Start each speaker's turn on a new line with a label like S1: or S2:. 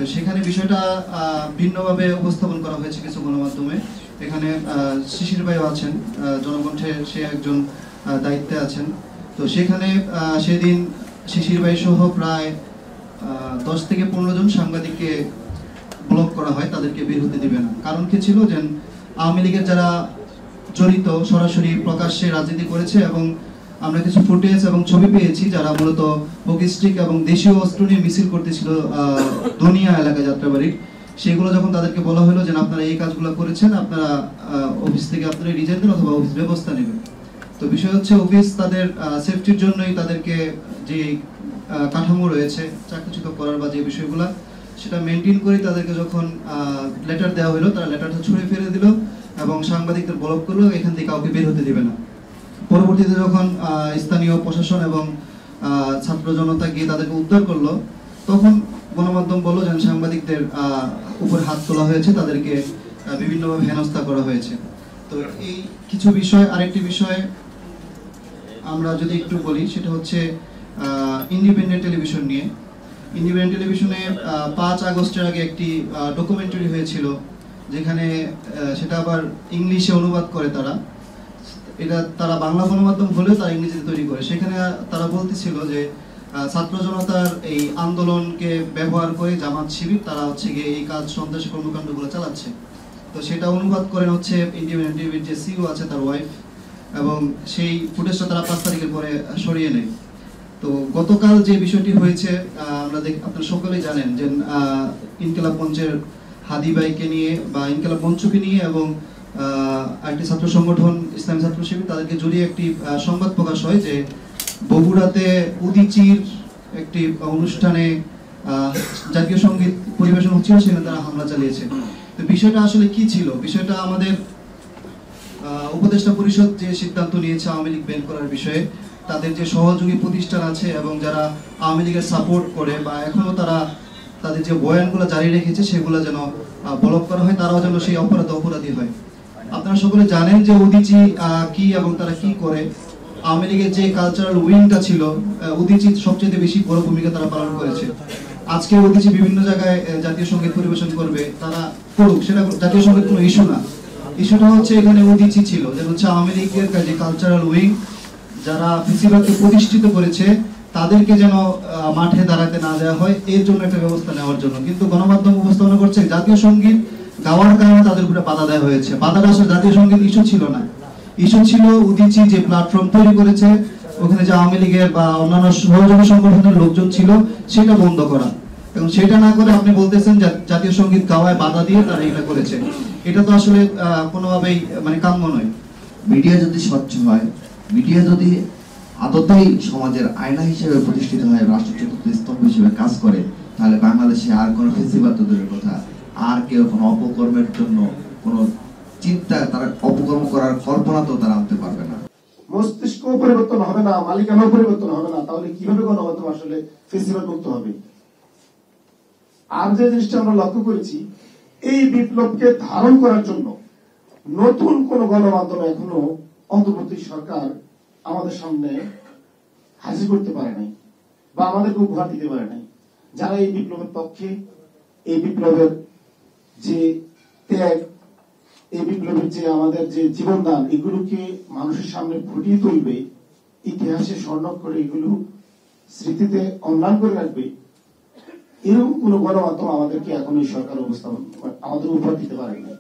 S1: তো সেখানে বিষয়টা ভিন্নভাবে উপস্থাপন করা হয়েছে কিছু গণমাধ্যমে। এখানে শিশির ভাইও আছেন, জনকণ্ঠে সে একজন দায়িত্বে আছেন। তো সেখানে সেদিন শিশির ভাই সহ প্রায় 10 থেকে 15 জন সাংবাদিককে ব্লক করা হয়, তাদেরকে বের হতে দিবে না। কারণ কি ছিল, যে আওয়ামী লীগের যারা জড়িত, সরাসরি প্রকাশ্যে রাজনীতি করেছে, এবং আমরা কিছু ফুটেজ এবং ছবি পেয়েছি যারা মূলত হকিস্টিক এবং দেশীয় অস্ত্র নিয়ে মিছিল করতেছিল দুনিয়া এলাকা যাত্রাবাড়ির। সেগুলো যখন তাদেরকে বলা হলো যে আপনারা এই কাজগুলো করেছেন, আপনারা অফিস থেকে আপনারা রিজাইন দেন অথবা অফিস ব্যবস্থা নেবেন। তো বিষয় হচ্ছে অফিস তাদের সেফটির জন্যই তাদেরকে যে কাঠামো রয়েছে চাকরিচ্যুত করার বা যে বিষয়গুলো সেটা মেনটেন করে তাদেরকে যখন লেটার দেওয়া হলো, তারা লেটারটা ছুঁড়ে ফেলে দিল এবং সাংবাদিকদের ব্লক করলো, এখান থেকে কাউকে বের হতে দিবে না। পরবর্তীতে যখন স্থানীয় প্রশাসন এবং ছাত্র জনতা গিয়ে তাদেরকে উদ্ধার করলো, তখন গণমাধ্যম বললো যে সাংবাদিকদের উপর হাত তোলা হয়েছে, তাদেরকে বিভিন্নভাবে হেনস্থা করা হয়েছে। তো এই কিছু বিষয়, আরেকটি বিষয় আমরা যদি একটু বলি, সেটা হচ্ছে ইন্ডিপেন্ডেন্ট টেলিভিশন নিয়ে। ইন্ডিপেন্ডেন্ট টেলিভিশনে 5 আগস্টের আগে একটি ডকুমেন্টারি হয়েছিল, যেখানে সেটা আবার ইংলিশে অনুবাদ করে তারা। এটা তারা বাংলা গণমাধ্যম হলেও তারা ইংরেজিতে তৈরি করে। সেখানে তারা বলতেছিল যে ছাত্র জনতার এই আন্দোলনকে ব্যবহার করে জামাত শিবির তারা হচ্ছে গিয়ে এই কাজ, সন্ত্রাসী কর্মকাণ্ডগুলো চালাচ্ছে। তো সেটা অনুবাদ করেন হচ্ছে ইন্ডিপেন্ডেন্ট টিভির যে সিইও আছে তার ওয়াইফ, এবং সেই ফুটেজটা তারা 5 তারিখের পরে সরিয়ে নেয়। তো গতকাল যে বিষয়টি হয়েছে, আমরা আপনারা সকলেই জানেন যে ইনকিলাব মঞ্চের হাদি ভাইকে নিয়ে বা ইনকিলাব মঞ্চকে নিয়ে এবং একটি ছাত্র সংগঠন ইসলামী ছাত্র শিবির তাদেরকে জড়িয়ে একটি সংবাদ প্রকাশ হয় যে বগুড়াতে উদীচীর একটি অনুষ্ঠানে জাতীয় সঙ্গীত পরিবেশন হচ্ছিল, সেখানে তারা হামলা চালিয়েছে। তো বিষয়টা আসলে কি ছিল? বিষয়টা আমাদের উপদেষ্টা পরিষদ যে সিদ্ধান্ত নিয়েছে আওয়ামী লীগ ব্যান করার বিষয়ে, তাদের যে সহযোগী প্রতিষ্ঠান আছে এবং যারা আওয়ামী লীগের সাপোর্ট করে বা এখনো তারা তাদের যে বয়ানগুলো জারি রেখেছে সেগুলো যেন ব্লক করা হয়, তারাও যেন সেই অপরাধী হয়। আপনারা সকলে জানেন যে উদীচী কি এবং তারা কি করে। আওয়ামী লীগের যে কালচারাল উইংটা ছিল, উদীচী সবচেয়ে বেশি বড় ভূমিকা তারা পালন করেছে। আজকে উদীচী বিভিন্ন জায়গায় জাতীয় সঙ্গীত পরিবেশন করবে, তারা করুক, সেটা জাতীয় সঙ্গীত কোনো ইস্যু না। ইস্যুটা হচ্ছে এখানে উদীচী ছিল, যে হচ্ছে আওয়ামী লীগের যে কালচারাল উইং যারা ফেসিবাদকে প্রতিষ্ঠিত করেছে তাদেরকে যেন মাঠে দাঁড়াতে না দেওয়া হয়, এর জন্য একটা ব্যবস্থা নেওয়ার জন্য। কিন্তু গণমাধ্যম উপস্থাপনা করছে জাতীয় সঙ্গীত গাওয়ার কারণে তাদের উপরে বাধা দেওয়া হয়েছে। বাধাটা আসলে জাতীয় সঙ্গীত ইস্যু ছিল না, ইস্যু ছিল উদীচী যে প্ল্যাটফর্ম তৈরি করেছে, ওখানে যে আওয়ামী লীগের বা অন্যান্য সহযোগী সংগঠনের লোকজন ছিল সেটা বন্ধ করা। এবং সেটা না করে আপনি বলতেছেন জাতীয় সঙ্গীত গাওয়ায় বাধা দিয়ে তারা এটা করেছে। এটা তো আসলে কোনোভাবেই মানে কাম্য নয়।
S2: মিডিয়া যদি স্বচ্ছ হয়, মিডিয়া যদি আদতেই সমাজের আয়না হিসেবে প্রতিষ্ঠিত হয়, রাষ্ট্র চতুর্থ স্তম্ভ হিসেবে কাজ করে, তাহলে বাংলাদেশে আর কোনো ফেসিবাদ দূরের কথা, আর কেউ কোনো অপকর্মের জন্য কোনো চিন্তা, তারা অপকর্ম করার কল্পনা তো তারা আনতে পারবে না।
S3: মস্তিষ্ক পরিবর্তন হবে না, মালিকানা পরিবর্তন হবে না, তাহলে কিভাবে গণমাধ্যম আসলে ফেসিবাদ মুক্ত হবে? আর যে জিনিসটা আমরা লক্ষ্য করেছি, এই বিপ্লবকে ধারণ করার জন্য নতুন কোন গণমাধ্যম এখনো অন্তর্বর্তী সরকার আমাদের সামনে হাজির করতে পারে নাই বা আমাদেরকে উপহার দিতে পারে নাই। যারা এই বিপ্লবের পক্ষে, এই বিপ্লবের যে ত্যাগ, এই বিপ্লবের যে আমাদের যে জীবনদান, এগুলোকে মানুষের সামনে ফুটিয়ে তুলবে, ইতিহাসে স্বর্ণাক্ষরে এগুলো স্মৃতিতে অম্লান করে রাখবে, এরকম কোন গণমাধ্যম আমাদেরকে এখন এই সরকার উপস্থাপন আমাদের উপহার দিতে পারে না।